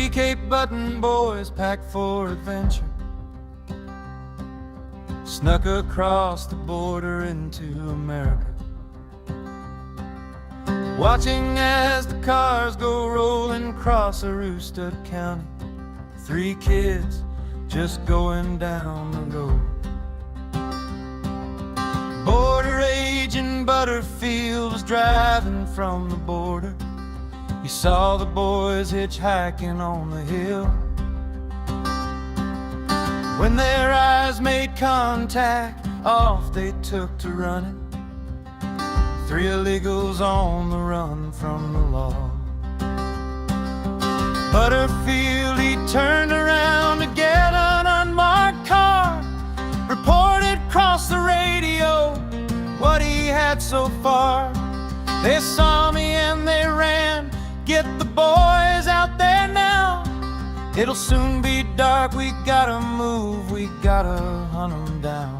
Three Cape Breton boys packed for adventure snuck across the border into America, watching as the cars go rolling across Aroostook County. Three kids just going down the road. Border agent Butterfield was driving from the border. He saw the boys hitchhiking on the hill. When their eyes made contact, off they took to running. Three illegals on the run from the law. Butterfield, he turned around to get an unmarked car, reported across the radio what he had so far. They saw me and they ran. Get the boys out there now. It'll soon be dark, we gotta move, we gotta hunt them down.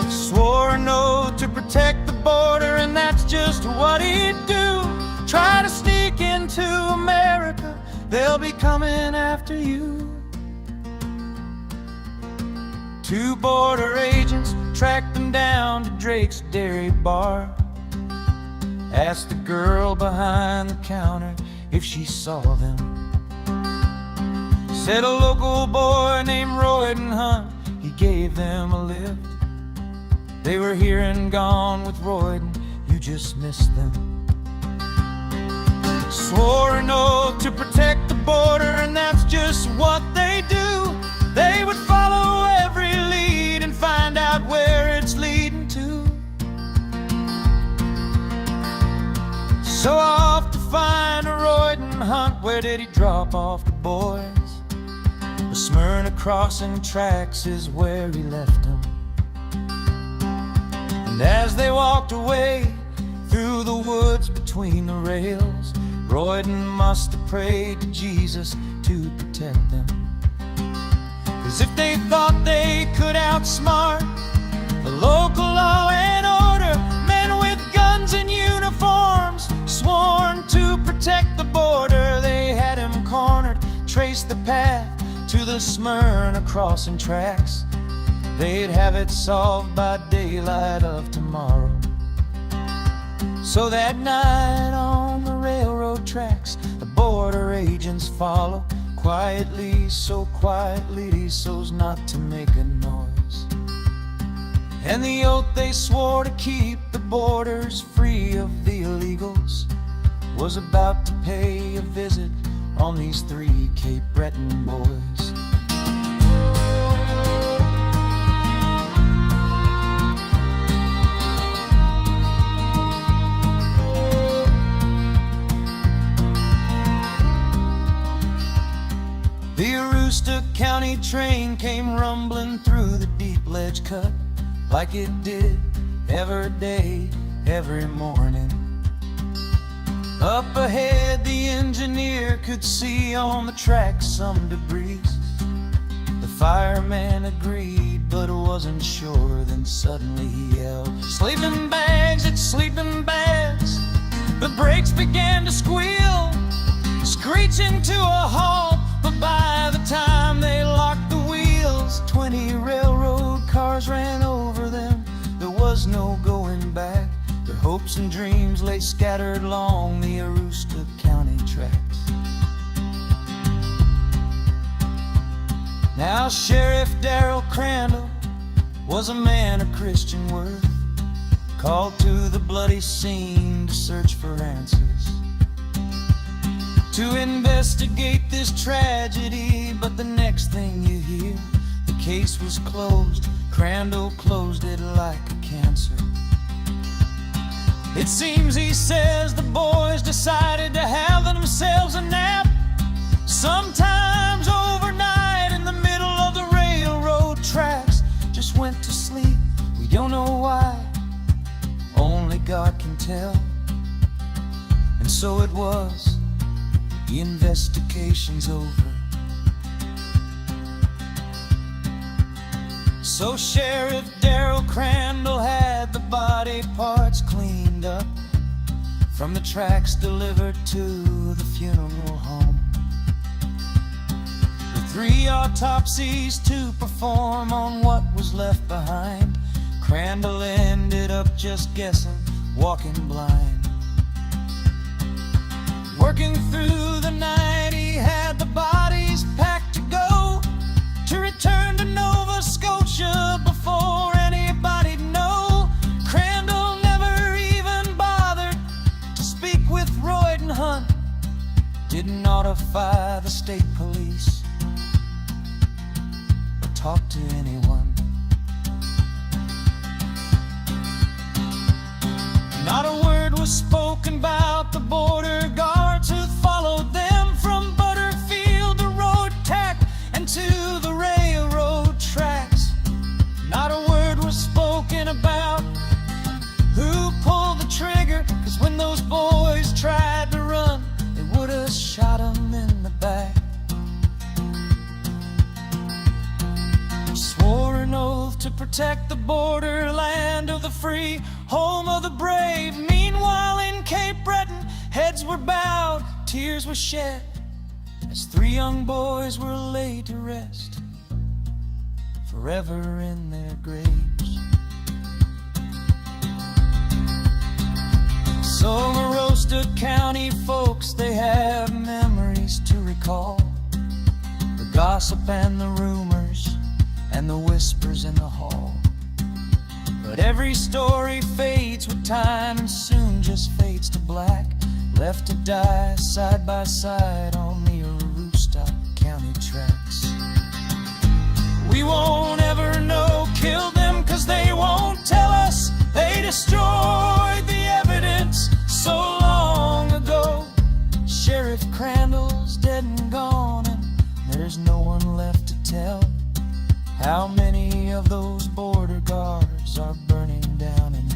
Swore an oath to protect the border, and that's just what he'd do. Try to sneak into America, they'll be coming after you. Two border agents tracked them down to Drake's Dairy Bar. Asked the girl behind the counter if she saw them. Said a local boy named Royden Hunt, he gave them a lift. They were here and gone with Royden, you just missed them. Swore an oath to protect the border, and that's just what they do. They would follow every lead and find out where it's leading to. So off to find a Royden Hunt, where did he drop off the boys? The Smyrna crossing tracks is where he left them. And as they walked away through the woods between the rails, Royden must have prayed to Jesus to protect them. 'Cause if they thought they could outsmart the local law and order, men with guns and uniforms sworn to protect the border, they had him cornered. Traced the path to the Smyrna crossing tracks. They'd have it solved by daylight of tomorrow. So that night on the railroad tracks, the border agents follow quietly so's not to make a noise. And the oath they swore to keep the borders free of the illegals was about to pay a visit on these three Cape Breton boys. The Aroostook County train came rumbling through the deep ledge cut, like it did every day, every morning. Up ahead the engineer could see on the track some debris. The fireman agreed but wasn't sure, then suddenly he yelled, "Sleeping bags, it's sleeping bags." The brakes began to squeal, screeching to a halt. But by the time they locked the wheels, 20 railroad cars ran over them. There was no going back. Their hopes and dreams lay scattered along the Aroostook County tracks. Now Sheriff Darrell Crandall was a man of Christian worth, called to the bloody scene to search for answers, to investigate this tragedy. But the next thing you hear, the case was closed. Crandall closed it like a cancer. It seems, he says, the boys decided to have themselves a nap, sometimes overnight in the middle of the railroad tracks. Just went to sleep, we don't know why, only God can tell. And so it was, the investigation's over. So Sheriff Darrell Crandall had the body parts cleaned up, from the tracks delivered to the funeral home. With 3 autopsies to perform on what was left behind, Crandall ended up just guessing, walking blind. Working through the night, he had the bodies packed to go to return to Nova Scotia before anybody'd know. Crandall never even bothered to speak with Royd and Hunt, didn't notify the state police or talk to anyone. Not a word was spoken about the border guards who followed them from Butterfield to Road Tack and to the railroad tracks. Not a word was spoken about who pulled the trigger, 'cause when those boys tried to run, they would have shot them in the back. Swore an oath to protect the borderland of the free, home of the brave. Meanwhile in Cape Breton, heads were bowed, tears were shed, as 3 young boys were laid to rest, forever in their graves. So Aroostook County folks, they have memories to recall, the gossip and the rumors and the whispers in the hall. But every story fades with time and soon just fades to black, left to die side by side on the Aroostook County tracks. We won't ever know killed them, 'cause they won't tell us. They destroyed the evidence so long ago. Sheriff Crandall's dead and gone, and there's no one left to tell how many of those border guards are burning down in